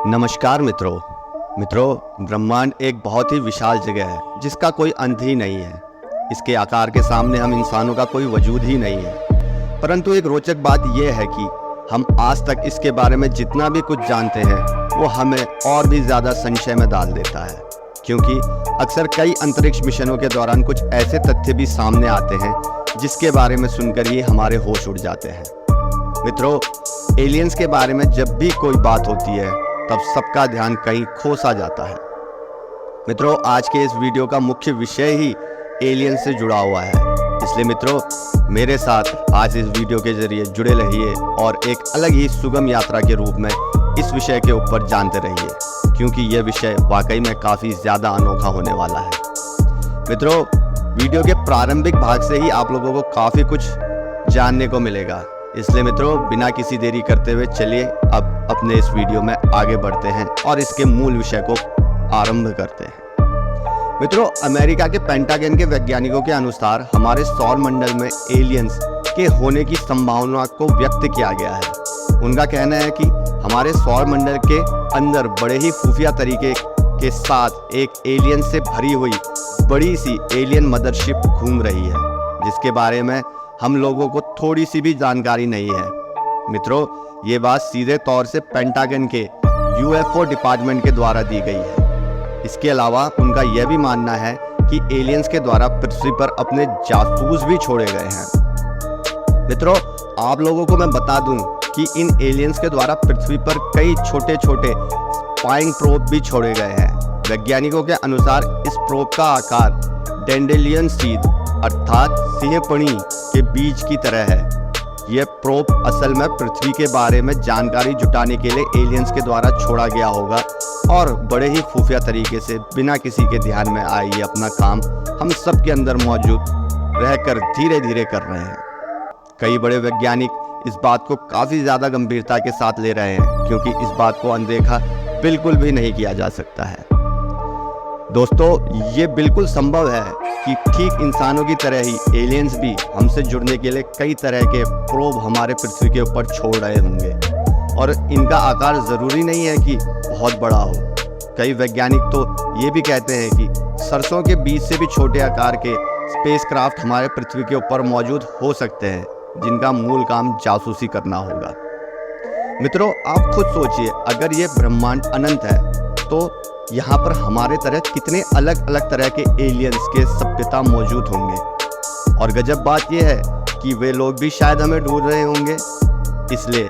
नमस्कार मित्रों, ब्रह्मांड एक बहुत ही विशाल जगह है जिसका कोई अंत ही नहीं है। इसके आकार के सामने हम इंसानों का कोई वजूद ही नहीं है। परंतु एक रोचक बात यह है कि हम आज तक इसके बारे में जितना भी कुछ जानते हैं वो हमें और भी ज़्यादा संशय में डाल देता है, क्योंकि अक्सर कई अंतरिक्ष मिशनों के दौरान कुछ ऐसे तथ्य भी सामने आते हैं जिसके बारे में सुनकर ही हमारे होश उड़ जाते हैं। मित्रों, एलियंस के बारे में जब भी कोई बात होती है तब सबका ध्यान कहीं खो सा जाता है। मित्रों, आज के इस वीडियो का मुख्य विषय ही एलियन से जुड़ा हुआ है। इसलिए मित्रों, मेरे साथ आज इस वीडियो के जरिए जुड़े रहिए और एक अलग ही सुगम यात्रा के रूप में इस विषय के ऊपर जानते रहिए, क्योंकि यह विषय वाकई में काफ़ी ज़्यादा अनोखा होने वाला है। मित्रों, वीडियो के प्रारंभिक भाग से ही आप लोगों को काफ़ी कुछ जानने को मिलेगा। इसलिए मित्रों, बिना किसी देरी करते हुए चलिए अब अपने इस वीडियो में आगे बढ़ते हैं और इसके मूल विषय को आरंभ करते हैं। मित्रों, अमेरिका के पेंटागन के वैज्ञानिकों के अनुसार हमारे सौर मंडल में एलियंस के होने की संभावना को व्यक्त किया गया है। उनका कहना है कि हमारे सौर मंडल के अंदर बड़े ही खुफिया तरीके के साथ एक एलियन से भरी हुई बड़ी सी एलियन मदरशिप घूम रही है, जिसके बारे में हम लोगों को थोड़ी सी भी जानकारी नहीं है। मित्रों, ये बात सीधे तौर से पेंटागन के यूएफओ डिपार्टमेंट के द्वारा दी गई है। इसके अलावा उनका यह भी मानना है कि एलियंस के द्वारा पृथ्वी पर अपने जासूस भी छोड़े गए हैं। मित्रों, आप लोगों को मैं बता दूं कि इन एलियंस के द्वारा पृथ्वी पर कई छोटे छोटे स्पाइंग प्रोब भी छोड़े गए हैं। वैज्ञानिकों के अनुसार इस प्रोब का आकार डैंडेलियन सीड अर्थात सिंहपणी के बीज की तरह है। यह प्रोब असल में पृथ्वी के बारे में जानकारी जुटाने के लिए एलियंस के द्वारा छोड़ा गया होगा और बड़े ही खुफिया तरीके से बिना किसी के ध्यान में आए ये अपना काम हम सब के अंदर मौजूद रहकर धीरे धीरे कर रहे हैं। कई बड़े वैज्ञानिक इस बात को काफ़ी ज़्यादा गंभीरता के साथ ले रहे हैं, क्योंकि इस बात को अनदेखा बिल्कुल भी नहीं किया जा सकता है। दोस्तों, ये बिल्कुल संभव है कि ठीक इंसानों की तरह ही एलियंस भी हमसे जुड़ने के लिए कई तरह के प्रोब हमारे पृथ्वी के ऊपर छोड़ रहे होंगे, और इनका आकार ज़रूरी नहीं है कि बहुत बड़ा हो। कई वैज्ञानिक तो ये भी कहते हैं कि सरसों के बीज से भी छोटे आकार के स्पेसक्राफ्ट हमारे पृथ्वी के ऊपर मौजूद हो सकते हैं, जिनका मूल काम जासूसी करना होगा। मित्रों, आप खुद सोचिए, अगर ये ब्रह्मांड अनंत है तो यहाँ पर हमारे तरह कितने अलग अलग तरह के एलियंस के सभ्यता मौजूद होंगे। और गजब बात यह है कि वे लोग भी शायद हमें ढूंढ रहे होंगे, इसलिए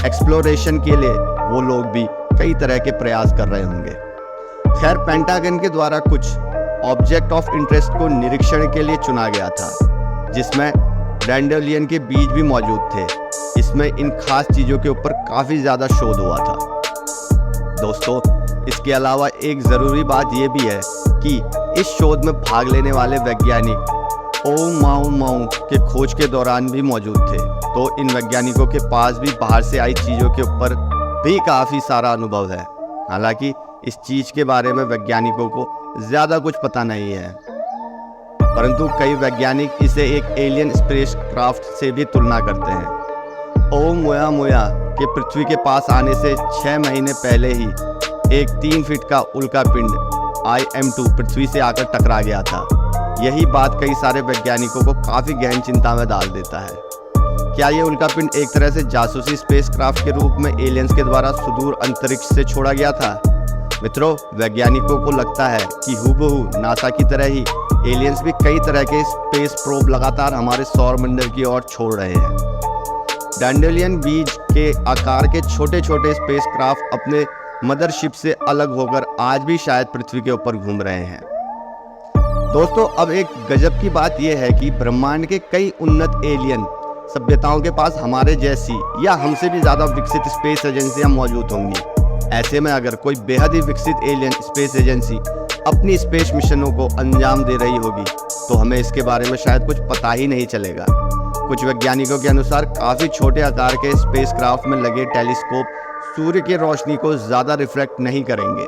एक्सप्लोरेशन के लिए वो लोग भी कई तरह के प्रयास कर रहे होंगे। खैर, पेंटागन के द्वारा कुछ ऑब्जेक्ट ऑफ इंटरेस्ट को निरीक्षण के लिए चुना गया था, जिसमें डैंडेलियन के बीज भी मौजूद थे। इसमें इन खास चीज़ों के ऊपर काफ़ी ज़्यादा शोध हुआ था। दोस्तों, इसके अलावा एक ज़रूरी बात यह भी है कि इस शोध में भाग लेने वाले वैज्ञानिक ओमाउमाउ के खोज के दौरान भी मौजूद थे। तो इन वैज्ञानिकों के पास भी बाहर से आई चीज़ों के ऊपर भी काफ़ी सारा अनुभव है। हालांकि इस चीज़ के बारे में वैज्ञानिकों को ज़्यादा कुछ पता नहीं है, परंतु कई वैज्ञानिक इसे एक एलियन स्पेसक्राफ्ट से भी तुलना करते हैं। ओमुयामुया के पृथ्वी के पास आने से 6 महीने पहले ही एक 3 फीट का उल्का पिंड IM-2 पृथ्वी से आकर टकरा गया था। यही बात कई सारे वैज्ञानिकों को काफ़ी गहन चिंता में डाल देता है। क्या ये उल्का पिंड एक तरह से जासूसी स्पेसक्राफ्ट के रूप में एलियंस के द्वारा सुदूर अंतरिक्ष से छोड़ा गया था? मित्रों, वैज्ञानिकों को लगता है कि हूबहू नासा की तरह ही एलियंस भी कई तरह के स्पेस प्रोब लगातार हमारे सौर मंडल की ओर छोड़ रहे हैं। डैंडेलियन बीज के आकार के छोटे छोटे स्पेसक्राफ्ट अपने मदरशिप से अलग होकर आज भी शायद पृथ्वी के ऊपर घूम रहे हैं। दोस्तों, अब एक गजब की बात यह है कि ब्रह्मांड के कई उन्नत एलियन सभ्यताओं के पास हमारे जैसी या हमसे भी ज़्यादा विकसित स्पेस एजेंसियां मौजूद होंगी। ऐसे में अगर कोई बेहद ही विकसित एलियन स्पेस एजेंसी अपनी स्पेस मिशनों को अंजाम दे रही होगी तो हमें इसके बारे में शायद कुछ पता ही नहीं चलेगा। कुछ वैज्ञानिकों के अनुसार काफ़ी छोटे आकार के स्पेसक्राफ्ट में लगे टेलीस्कोप सूर्य की रोशनी को ज़्यादा रिफ्लेक्ट नहीं करेंगे,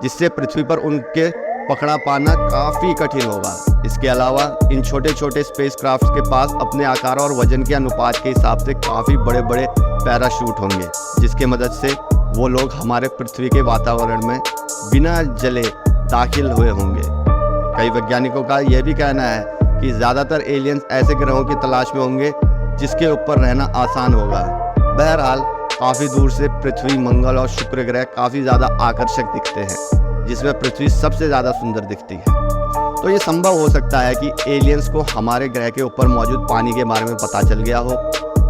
जिससे पृथ्वी पर उनके पकड़ा पाना काफ़ी कठिन होगा। इसके अलावा इन छोटे छोटे स्पेसक्राफ्ट के पास अपने आकार और वजन के अनुपात के हिसाब से काफ़ी बड़े बड़े पैराशूट होंगे, जिसके मदद से वो लोग हमारे पृथ्वी के वातावरण में बिना जले दाखिल हुए होंगे। कई वैज्ञानिकों का यह भी कहना है कि ज़्यादातर एलियंस ऐसे ग्रहों की तलाश में होंगे जिसके ऊपर रहना आसान होगा। बहरहाल काफ़ी दूर से पृथ्वी, मंगल और शुक्र ग्रह काफ़ी ज़्यादा आकर्षक दिखते हैं, जिसमें पृथ्वी सबसे ज़्यादा सुंदर दिखती है। तो ये संभव हो सकता है कि एलियंस को हमारे ग्रह के ऊपर मौजूद पानी के बारे में पता चल गया हो।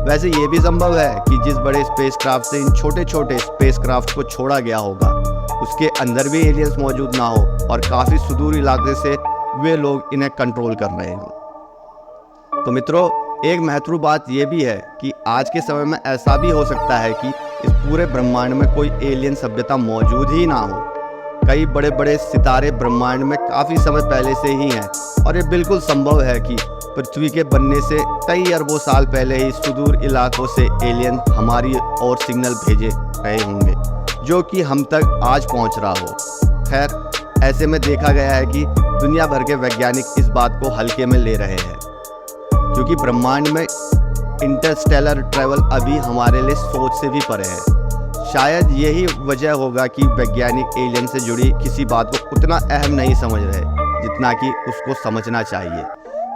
वैसे ये भी संभव है कि जिस बड़े स्पेसक्राफ्ट से इन छोटे छोटे स्पेसक्राफ्ट को छोड़ा गया होगा, उसके अंदर भी एलियंस मौजूद ना हो और काफ़ी सुदूर इलाके से वे लोग इन्हें कंट्रोल कर रहे हों। तो मित्रों, एक महत्वपूर्ण बात यह भी है कि आज के समय में ऐसा भी हो सकता है कि इस पूरे ब्रह्मांड में कोई एलियन सभ्यता मौजूद ही ना हो। कई बड़े बड़े सितारे ब्रह्मांड में काफ़ी समय पहले से ही हैं और ये बिल्कुल संभव है कि पृथ्वी के बनने से कई अरबों साल पहले ही सुदूर इलाकों से एलियन हमारी ओर सिग्नल भेजे रहे होंगे, जो कि हम तक आज पहुंच रहा हो। खैर, ऐसे में देखा गया है कि दुनिया भर के वैज्ञानिक इस बात को हल्के में ले रहे हैं, क्योंकि ब्रह्मांड में इंटरस्टेलर ट्रैवल अभी हमारे लिए सोच से भी परे है। शायद यही वजह होगा कि वैज्ञानिक एलियन से जुड़ी किसी बात को उतना अहम नहीं समझ रहे जितना कि उसको समझना चाहिए।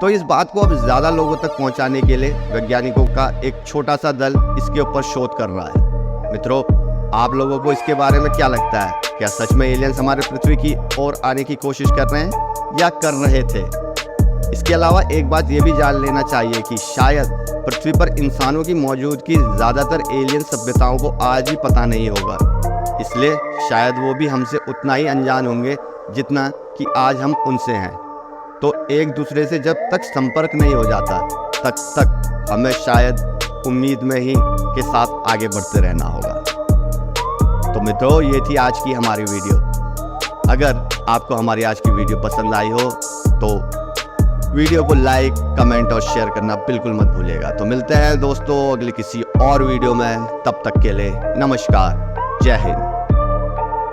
तो इस बात को अब ज़्यादा लोगों तक पहुंचाने के लिए वैज्ञानिकों का एक छोटा सा दल इसके ऊपर शोध कर रहा है। मित्रों, आप लोगों को इसके बारे में क्या लगता है? क्या सच में एलियंस हमारे पृथ्वी की ओर आने की कोशिश कर रहे हैं या कर रहे थे? इसके अलावा एक बात ये भी जान लेना चाहिए कि शायद पृथ्वी पर इंसानों की मौजूदगी ज़्यादातर एलियन सभ्यताओं को आज भी पता नहीं होगा, इसलिए शायद वो भी हमसे उतना ही अनजान होंगे जितना कि आज हम उनसे हैं। तो एक दूसरे से जब तक संपर्क नहीं हो जाता तक हमें शायद उम्मीद में ही के साथ आगे बढ़ते रहना होगा। तो मित्रों, ये थी आज की हमारी वीडियो। अगर आपको हमारी आज की वीडियो पसंद आई हो तो वीडियो को लाइक, कमेंट और शेयर करना बिल्कुल मत भूलिएगा। तो मिलते हैं दोस्तों अगले किसी और वीडियो में। तब तक के लिए नमस्कार, जय हिंद।